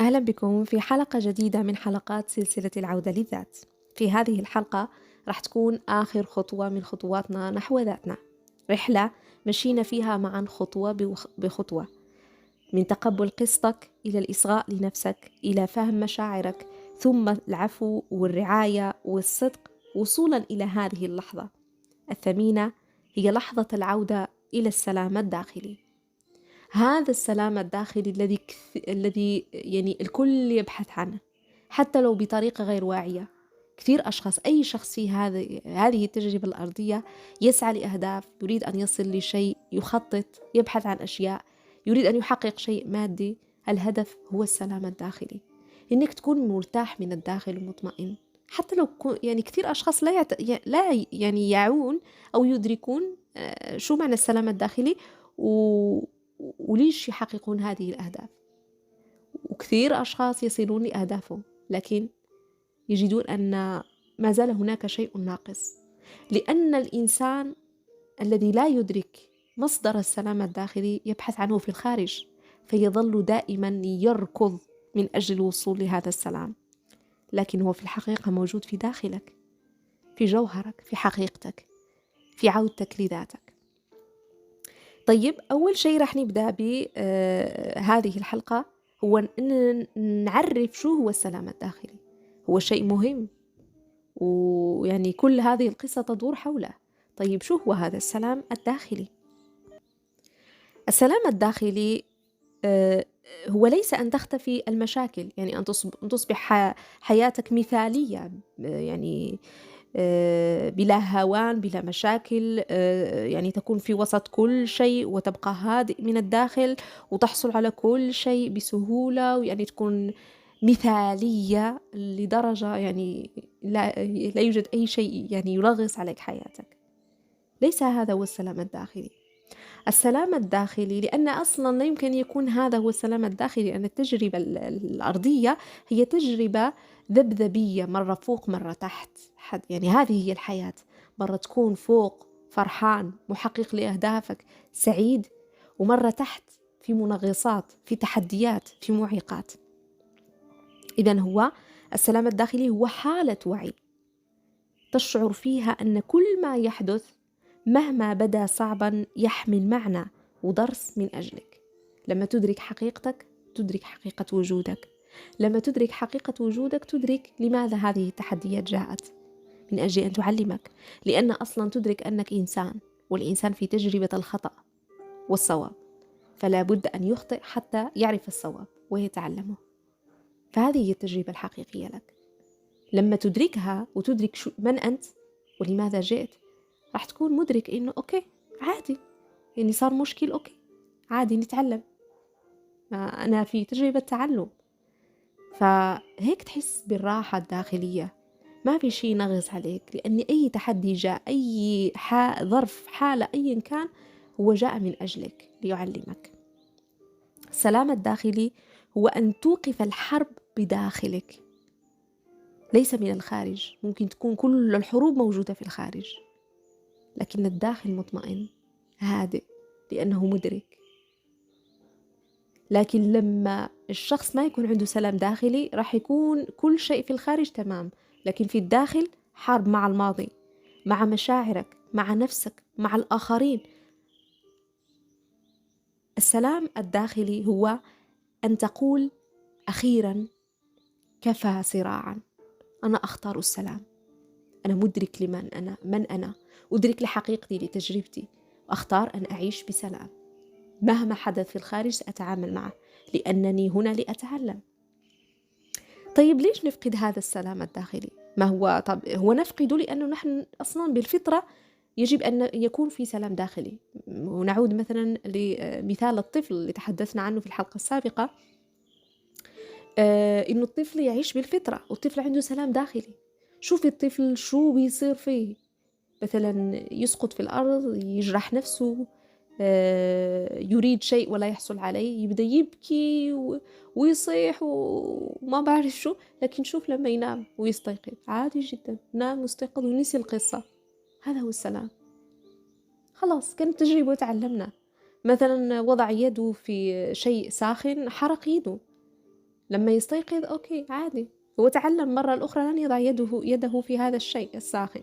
أهلا بكم في حلقة جديدة من حلقات سلسلة العودة للذات. في هذه الحلقة راح تكون آخر خطوة من خطواتنا نحو ذاتنا، رحلة مشينا فيها معا خطوة بخطوة، من تقبل قصتك إلى الإصغاء لنفسك إلى فهم مشاعرك، ثم العفو والرعاية والصدق، وصولا إلى هذه اللحظة الثمينة، هي لحظة العودة إلى السلام الداخلي. هذا السلام الداخلي الذي يعني الكل يبحث عنه، حتى لو بطريقة غير واعية. كثير أشخاص، أي شخص في هذه التجربة الأرضية يسعى لأهداف، يريد أن يصل لشيء، يخطط، يبحث عن أشياء، يريد أن يحقق شيء مادي. الهدف هو السلام الداخلي، إنك تكون مرتاح من الداخل ومطمئن. حتى لو يعني كثير أشخاص لا يعني يعون أو يدركون شو معنى السلام الداخلي و... وليش يحققون هذه الأهداف. وكثير أشخاص يصلون لأهدافهم، لكن يجدون أن ما زال هناك شيء ناقص، لأن الإنسان الذي لا يدرك مصدر السلام الداخلي يبحث عنه في الخارج، فيظل دائما يركض من أجل الوصول لهذا السلام، لكن هو في الحقيقة موجود في داخلك، في جوهرك، في حقيقتك، في عودتك لذاتك. طيب، أول شيء رح نبدأ بهذه الحلقة هو أن نعرف شو هو السلام الداخلي. هو شيء مهم، ويعني كل هذه القصة تدور حوله. طيب، شو هو هذا السلام الداخلي؟ السلام الداخلي هو ليس أن تختفي المشاكل، يعني أن تصبح حياتك مثالية، يعني بلا هوان، بلا مشاكل، يعني تكون في وسط كل شيء وتبقى هادئ من الداخل وتحصل على كل شيء بسهولة، ويعني تكون مثالية لدرجة يعني لا يوجد أي شيء يعني يلغص عليك حياتك. ليس هذا هو السلام الداخلي. السلام الداخلي، لأن أصلا لا يمكن يكون هذا هو السلام الداخلي، لأن التجربة الأرضية هي تجربة ذبذبية، مرة فوق مرة تحت. يعني هذه هي الحياة، مرة تكون فوق فرحان محقق لأهدافك سعيد، ومرة تحت في منغصات، في تحديات، في معيقات. إذن هو السلام الداخلي هو حالة وعي تشعر فيها أن كل ما يحدث مهما بدا صعبا يحمل معنى ودرس من أجلك. لما تدرك حقيقتك تدرك حقيقة وجودك، لما تدرك حقيقة وجودك تدرك لماذا هذه التحديات جاءت، من أجل أن تعلمك. لأن أصلا تدرك أنك إنسان، والإنسان في تجربة الخطأ والصواب، فلا بد أن يخطئ حتى يعرف الصواب ويتعلمه. فهذه هي التجربة الحقيقية لك. لما تدركها وتدرك من أنت ولماذا جئت، راح تكون مدرك إنه أوكي عادي، يعني صار مشكل، أوكي عادي نتعلم، أنا في تجربة تعلم. فهيك تحس بالراحة الداخلية، ما في شيء نغص عليك، لأن أي تحدي جاء، أي ظرف، حالة، أي كان، هو جاء من أجلك ليعلمك. السلام الداخلي هو أن توقف الحرب بداخلك، ليس من الخارج. ممكن تكون كل الحروب موجودة في الخارج، لكن الداخل مطمئن هادئ لأنه مدرك. لكن لما الشخص ما يكون عنده سلام داخلي، راح يكون كل شيء في الخارج تمام، لكن في الداخل حرب مع الماضي، مع مشاعرك، مع نفسك، مع الآخرين. السلام الداخلي هو أن تقول أخيرا كفى صراعا، أنا أختار السلام، أنا مدرك لمن أنا، من أنا، أدرك لحقيقتي، لتجربتي، وأختار أن أعيش بسلام. مهما حدث في الخارج سأتعامل معه، لأنني هنا لأتعلم. طيب، ليش نفقد هذا السلام الداخلي؟ ما هو هو نفقده لأنه نحن أصلا بالفطرة يجب أن يكون في سلام داخلي. ونعود مثلا لمثال الطفل اللي تحدثنا عنه في الحلقة السابقة، إنه الطفل يعيش بالفطرة والطفل عنده سلام داخلي. شوف الطفل شو بيصير فيه، مثلا يسقط في الأرض، يجرح نفسه، يريد شيء ولا يحصل عليه، يبدأ يبكي ويصيح وما بعرف شو. لكن شوف لما ينام ويستيقظ عادي جدا، نام واستيقظ ونسي القصة. هذا هو السلام، خلاص كانت تجربة وتعلمنا. مثلا وضع يده في شيء ساخن، حرق يده، لما يستيقظ أوكي عادي، هو تعلم مرة الأخرى لن يضع يده في هذا الشيء الساخن.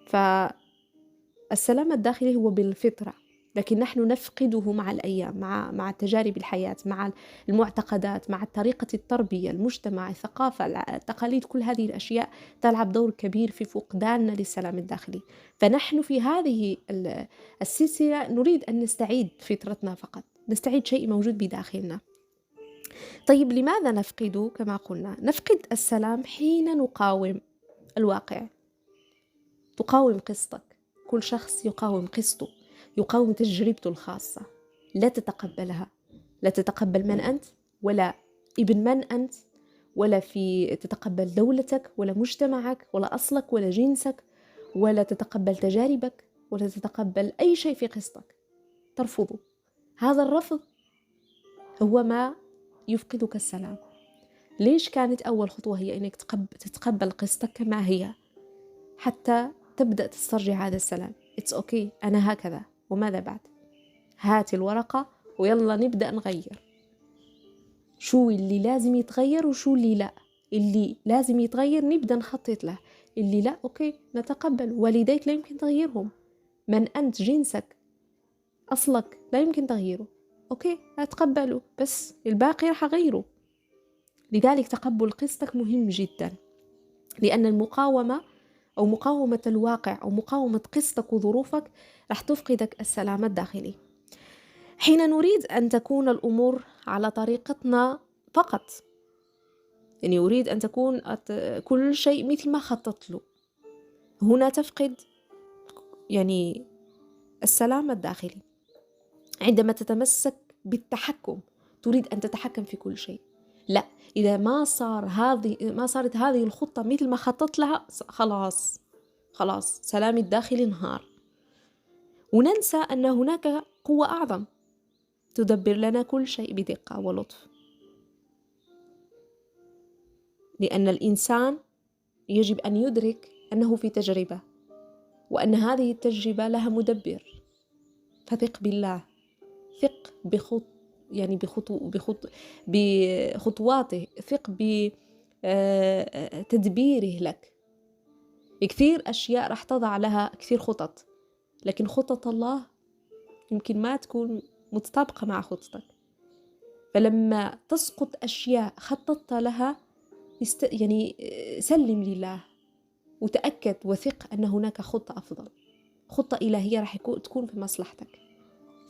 فالسلام الداخلي هو بالفطرة، لكن نحن نفقده مع الأيام، مع تجارب الحياة، مع المعتقدات، مع طريقة التربية، المجتمع، الثقافة، التقاليد. كل هذه الأشياء تلعب دور كبير في فقداننا للسلام الداخلي. فنحن في هذه السلسلة نريد أن نستعيد فطرتنا فقط، نستعيد شيء موجود بداخلنا. طيب لماذا نفقد؟ كما قلنا نفقد السلام حين نقاوم الواقع، تقاوم قصتك. كل شخص يقاوم قصته، يقاوم تجربته الخاصة، لا تتقبلها، لا تتقبل من أنت، ولا ابن من أنت، ولا تتقبل دولتك ولا مجتمعك ولا أصلك ولا جنسك، ولا تتقبل تجاربك، ولا تتقبل أي شيء في قصتك، ترفضه. هذا الرفض هو ما يفقدك السلام. ليش كانت أول خطوة هي أنك تتقبل قصتك كما هي حتى تبدأ تسترجع هذا السلام. It's okay، أنا هكذا، وماذا بعد؟ هات الورقة ويلا نبدأ نغير. شو اللي لازم يتغير وشو اللي لا. اللي لازم يتغير نبدأ نخطط له، اللي لا أوكي نتقبل. والديك لا يمكن تغييرهم، من أنت، جنسك، أصلك لا يمكن تغييره، أوكي أتقبله، بس الباقي راح أغيره. لذلك تقبل قصتك مهم جدا، لأن المقاومة أو مقاومة الواقع أو مقاومة قصتك وظروفك راح تفقدك السلام الداخلي. حين نريد أن تكون الأمور على طريقتنا فقط، يعني أريد أن تكون كل شيء مثل ما خططت له، هنا تفقد يعني السلام الداخلي. عندما تتمسك بالتحكم، تريد أن تتحكم في كل شيء. لا، إذا ما صارت هذه الخطة مثل ما خططت لها، خلاص سلامي الداخلي انهار. وننسى أن هناك قوة أعظم تدبر لنا كل شيء بدقة ولطف، لأن الإنسان يجب أن يدرك أنه في تجربة، وأن هذه التجربة لها مدبر. فثق بالله، ثق بخطواته، ثق بتدبيره لك. كثير أشياء راح تضع لها كثير خطط، لكن خطط الله يمكن ما تكون متطابقة مع خطتك. فلما تسقط أشياء خططت لها، سلم لله، وتأكد وثق أن هناك خطة أفضل، خطة إلهية راح تكون في مصلحتك.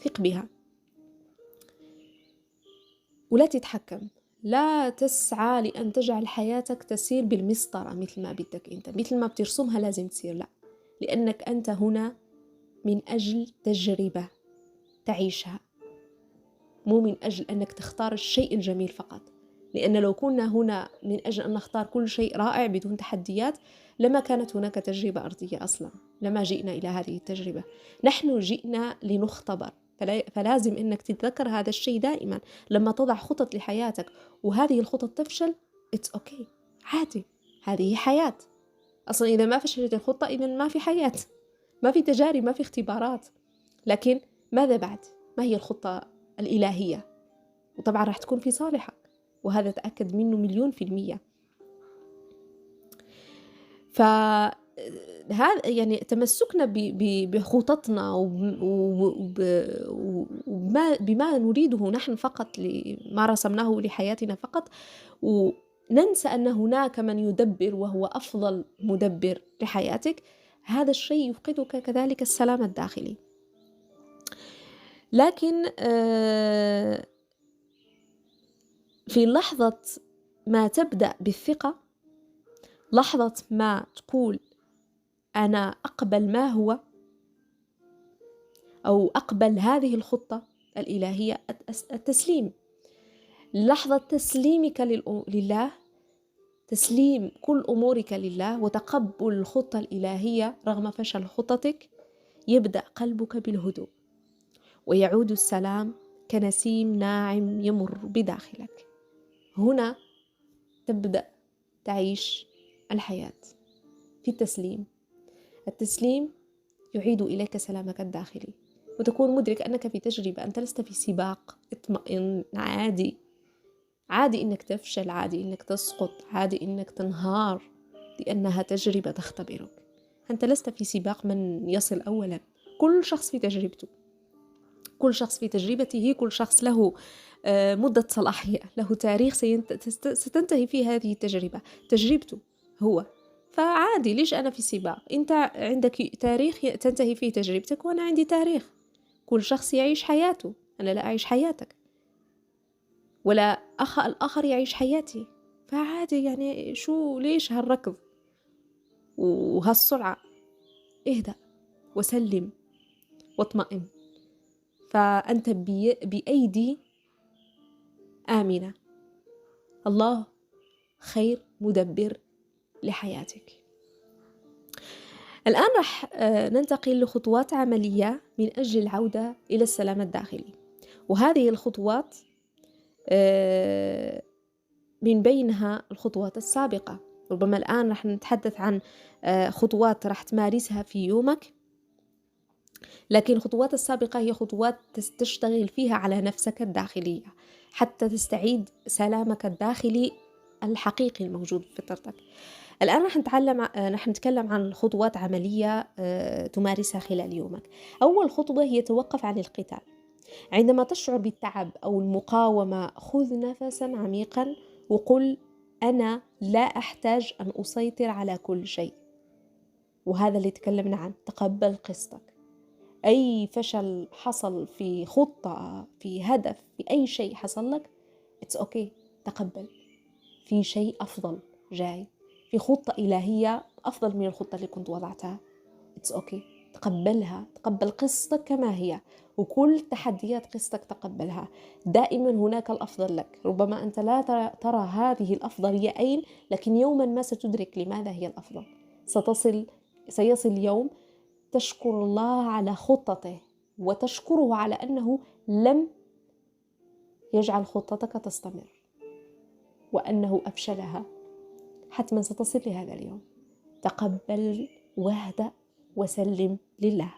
ثق بها ولا تتحكم. لا تسعى لأن تجعل حياتك تسير بالمسطرة مثل ما بدك أنت، مثل ما بترسمها لازم تصير، لا، لأنك أنت هنا من أجل تجربة تعيشها، مو من أجل أنك تختار الشيء الجميل فقط. لأن لو كنا هنا من أجل أن نختار كل شيء رائع بدون تحديات، لما كانت هناك تجربة أرضية أصلا، لما جئنا إلى هذه التجربة. نحن جئنا لنختبر، فلازم أنك تتذكر هذا الشيء دائما. لما تضع خطط لحياتك وهذه الخطط تفشل، it's okay، عادي، هذه حياة. أصلا إذا ما فشلت الخطة إذا ما في حياة، ما في تجارب، ما في اختبارات. لكن ماذا بعد؟ ما هي الخطة الإلهية؟ وطبعا راح تكون في صالحك، وهذا تأكد منه 1,000,000%. فهذا يعني تمسكنا بخططنا وبما نريده نحن فقط، ما رسمناه لحياتنا فقط، وننسى أن هناك من يدبر وهو أفضل مدبر لحياتك. هذا الشيء يفقدك كذلك السلام الداخلي. لكن في لحظة ما تبدأ بالثقة، لحظة ما تقول أنا أقبل ما هو، أو أقبل هذه الخطة الإلهية، التسليم، لحظة تسليمك لله، تسليم كل أمورك لله وتقبل الخطة الإلهية رغم فشل خطتك، يبدأ قلبك بالهدوء، ويعود السلام كنسيم ناعم يمر بداخلك. هنا تبدأ تعيش الحياة في التسليم. التسليم يعيد إليك سلامك الداخلي، وتكون مدرك أنك في تجربة، أنت لست في سباق. اطمئن، عادي عادي إنك تفشل، عادي إنك تسقط، عادي إنك تنهار، لأنها تجربة تختبرك. أنت لست في سباق من يصل أولا، كل شخص في تجربته، كل شخص في تجربته، كل شخص له مدة صلاحية، له تاريخ ستنتهي فيه هذه التجربة، تجربته هو. فعادي، ليش أنا في سباق؟ أنت عندك تاريخ تنتهي فيه تجربتك، وأنا عندي تاريخ. كل شخص يعيش حياته، أنا لا أعيش حياتك، ولا الآخر يعيش حياتي. فعادي يعني، ليش هالركض وهالسرعة؟ اهدأ وسلم واطمئن، فأنت بأيدي آمنة. الله خير مدبر لحياتك. الآن رح ننتقل لخطوات عملية من أجل العودة إلى السلام الداخلي، وهذه الخطوات من بينها الخطوات السابقة. ربما الآن رح نتحدث عن خطوات رح تمارسها في يومك، لكن الخطوات السابقة هي خطوات تشتغل فيها على نفسك الداخلية حتى تستعيد سلامك الداخلي الحقيقي الموجود في فطرتك. الآن رح نتكلم عن خطوات عملية تمارسها خلال يومك. أول خطوة هي توقف عن القتال. عندما تشعر بالتعب أو المقاومة، خذ نفسا عميقا وقل: أنا لا أحتاج أن أسيطر على كل شيء. وهذا اللي تكلمنا عنه، تقبل قسطك. أي فشل حصل في خطة، في هدف، في أي شيء حصل لك، it's okay، تقبل. في شيء أفضل جاي، في خطة إلهية أفضل من الخطة اللي كنت وضعتها، it's okay، تقبلها. تقبل قصتك كما هي، وكل تحديات قصتك تقبلها. دائما هناك الأفضل لك، ربما أنت لا ترى هذه الأفضلية أين، لكن يوما ما ستدرك لماذا هي الأفضل. سيصل يوم تشكر الله على خطته، وتشكره على أنه لم يجعل خطتك تستمر، وأنه أفشلها. حتما ستصل لهذا اليوم. تقبل واهدأ وسلم لله.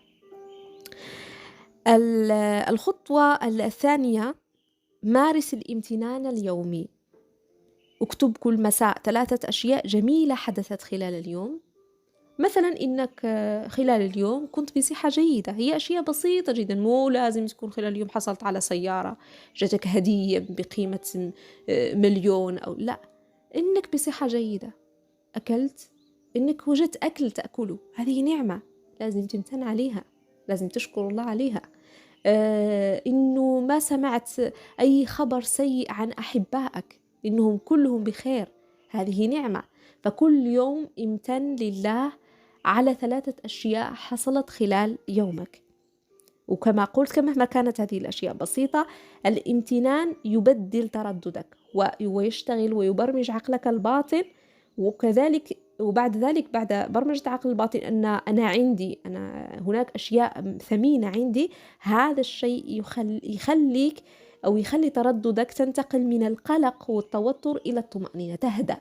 الخطوة الثانية، مارس الامتنان اليومي. اكتب كل مساء 3 أشياء جميلة حدثت خلال اليوم. مثلا إنك خلال اليوم كنت بصحة جيدة، هي أشياء بسيطة جدا، مو لازم تكون خلال اليوم حصلت على سيارة، جاتك هدية بقيمة 1,000,000 أو لا. إنك بصحة جيدة، أكلت، إنك وجدت أكل تأكله، هذه نعمة لازم تمتن عليها، لازم تشكر الله عليها. إنه ما سمعت أي خبر سيء عن أحبائك، إنهم كلهم بخير، هذه نعمة. فكل يوم امتن لله على 3 أشياء حصلت خلال يومك. وكما قلت، مهما كانت هذه الأشياء بسيطة، الامتنان يبدل ترددك ويشتغل ويبرمج عقلك الباطن. وكذلك وبعد ذلك، بعد برمجة عقل الباطن أن أنا هناك أشياء ثمينة عندي، هذا الشيء يخليك أو يخلي ترددك تنتقل من القلق والتوتر إلى الطمأنينة، تهدأ.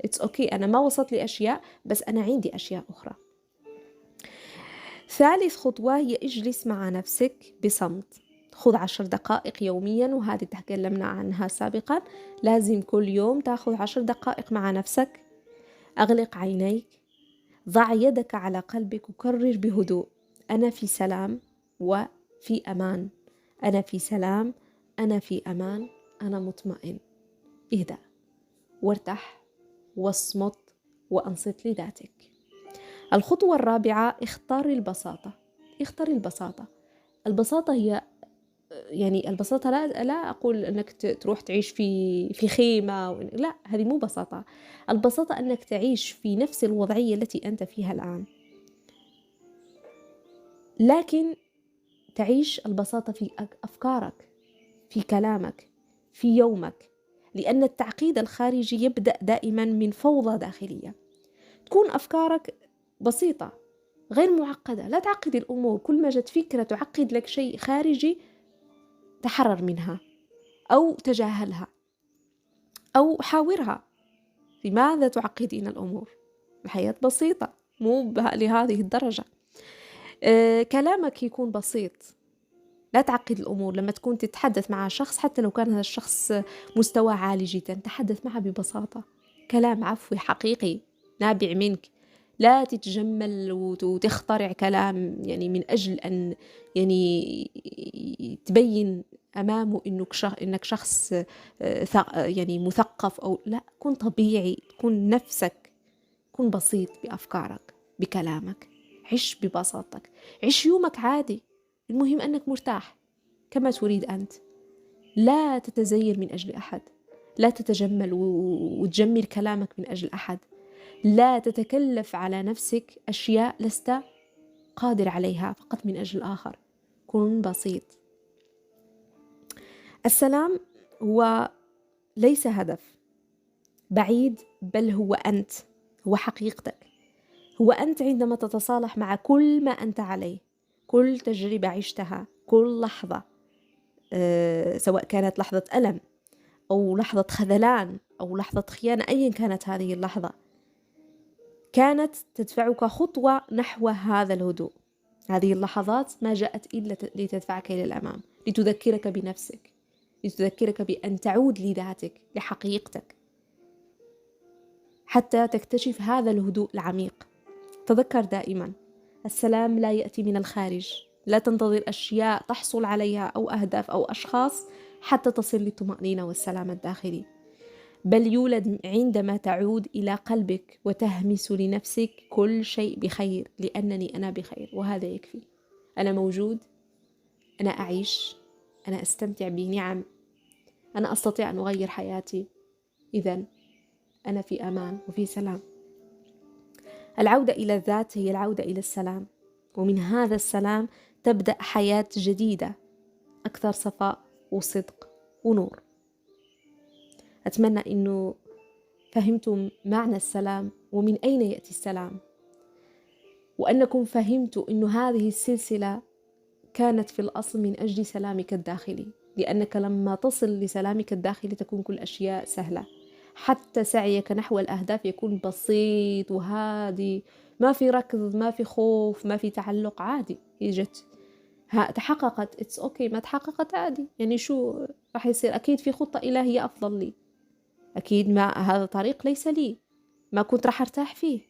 it's okay، أنا ما وصلت لأشياء، بس أنا عندي أشياء أخرى. ثالث خطوة هي اجلس مع نفسك بصمت. خذ 10 دقائق يوميا، وهذه تكلمنا عنها سابقا. لازم كل يوم تأخذ 10 دقائق مع نفسك. أغلق عينيك، ضع يدك على قلبك وكرر بهدوء: أنا في سلام وفي أمان، أنا في سلام، أنا في أمان، أنا مطمئن. اهدأ وارتاح واصمت وأنصت لذاتك. الخطوة الرابعة، اختار البساطة. اختار البساطة. البساطة هي يعني البساطة لا أقول أنك تروح تعيش في خيمة، لا، هذه مو بساطة. البساطة أنك تعيش في نفس الوضعية التي أنت فيها الآن، لكن تعيش البساطة في أفكارك، في كلامك، في يومك، لأن التعقيد الخارجي يبدأ دائما من فوضى داخلية. تكون أفكارك بسيطة غير معقدة، لا تعقد الأمور. كل ما جت فكرة تعقد لك شيء خارجي، تحرر منها أو تجاهلها أو حاورها. لماذا تعقدين الأمور؟ الحياة بسيطة، مو لهذه الدرجة. كلامك يكون بسيط، لا تعقد الأمور. لما تكون تتحدث مع شخص حتى لو كان هذا الشخص مستوى عالي جدا، تحدث معه ببساطة، كلام عفوي حقيقي نابع منك. لا تتجمل وتخترع كلام يعني من أجل أن يعني تبين أمامه إنك شخص يعني مثقف أو لا. كن طبيعي، كن نفسك، كن بسيط بأفكارك بكلامك، عش ببساطتك، عش يومك عادي. المهم أنك مرتاح كما تريد أنت. لا تتزين من أجل أحد، لا تتجمل وتجمل كلامك من أجل أحد، لا تتكلف على نفسك أشياء لست قادر عليها فقط من أجل الآخر. كن بسيط. السلام هو ليس هدف بعيد، بل هو أنت، هو حقيقتك، هو أنت عندما تتصالح مع كل ما أنت عليه، كل تجربة عشتها، كل لحظة، سواء كانت لحظة ألم أو لحظة خذلان أو لحظة خيانة، أيا كانت هذه اللحظة، كانت تدفعك خطوة نحو هذا الهدوء. هذه اللحظات ما جاءت إلا لتدفعك إلى الأمام، لتذكرك بنفسك، لتذكرك بأن تعود لذاتك، لحقيقتك، حتى تكتشف هذا الهدوء العميق. تذكر دائما السلام لا يأتي من الخارج. لا تنتظر أشياء تحصل عليها أو أهداف أو أشخاص حتى تصل للطمأنينة والسلام الداخلي، بل يولد عندما تعود إلى قلبك وتهمس لنفسك كل شيء بخير، لأنني أنا بخير وهذا يكفي. أنا موجود، أنا أعيش، أنا أستمتع بنعم، أنا أستطيع أن أغير حياتي، إذن أنا في أمان وفي سلام. العودة إلى الذات هي العودة إلى السلام، ومن هذا السلام تبدأ حياة جديدة أكثر صفاء وصدق ونور. أتمنى أنه فهمتم معنى السلام ومن أين يأتي السلام، وأنكم فهمتوا أن هذه السلسلة كانت في الأصل من أجل سلامك الداخلي، لأنك لما تصل لسلامك الداخلي تكون كل أشياء سهلة، حتى سعيك نحو الأهداف يكون بسيط وهادي، ما في ركض، ما في خوف، ما في تعلق، عادي. هي جت تحققت، اتس اوكي. ما تحققت عادي، يعني شو راح يصير؟ أكيد في خطة إلهية أفضل لي، أكيد ما هذا طريق ليس لي، ما كنت راح أرتاح فيه.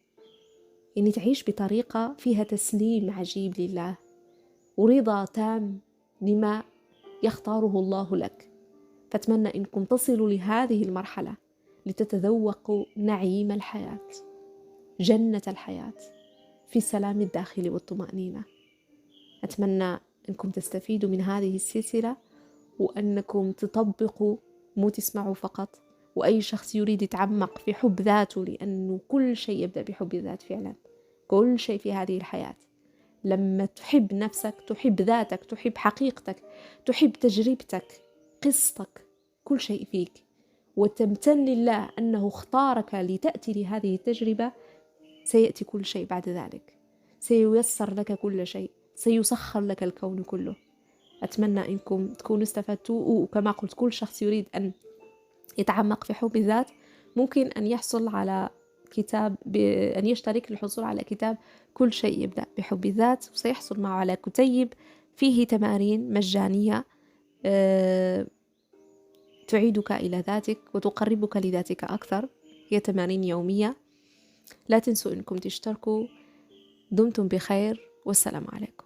يعني تعيش بطريقة فيها تسليم عجيب لله ورضا تام لما يختاره الله لك. فأتمنى أنكم تصلوا لهذه المرحلة لتتذوقوا نعيم الحياة، جنة الحياة في السلام الداخلي والطمأنينة. أتمنى أنكم تستفيدوا من هذه السلسلة وأنكم تطبقوا، مو تسمعوا فقط. وأي شخص يريد يتعمق في حب ذاته، لأنه كل شيء يبدأ بحب الذات فعلا، كل شيء في هذه الحياة. لما تحب نفسك، تحب ذاتك، تحب حقيقتك، تحب تجربتك، قصتك، كل شيء فيك، وتمتن لله أنه اختارك لتأتي لهذه التجربة، سيأتي كل شيء بعد ذلك، سييسر لك كل شيء، سيسخر لك الكون كله. أتمنى أنكم تكونوا استفدتوا. وكما قلت، كل شخص يريد أن يتعمق في حب الذات ممكن أن يحصل على كتاب، أن يشترك للحصول على كتاب كل شيء يبدأ بحب الذات، وسيحصل معه على كتيب فيه تمارين مجانية تعيدك إلى ذاتك وتقربك لذاتك أكثر. هي تمارين يومية. لا تنسوا أنكم تشتركوا. دمتم بخير والسلام عليكم.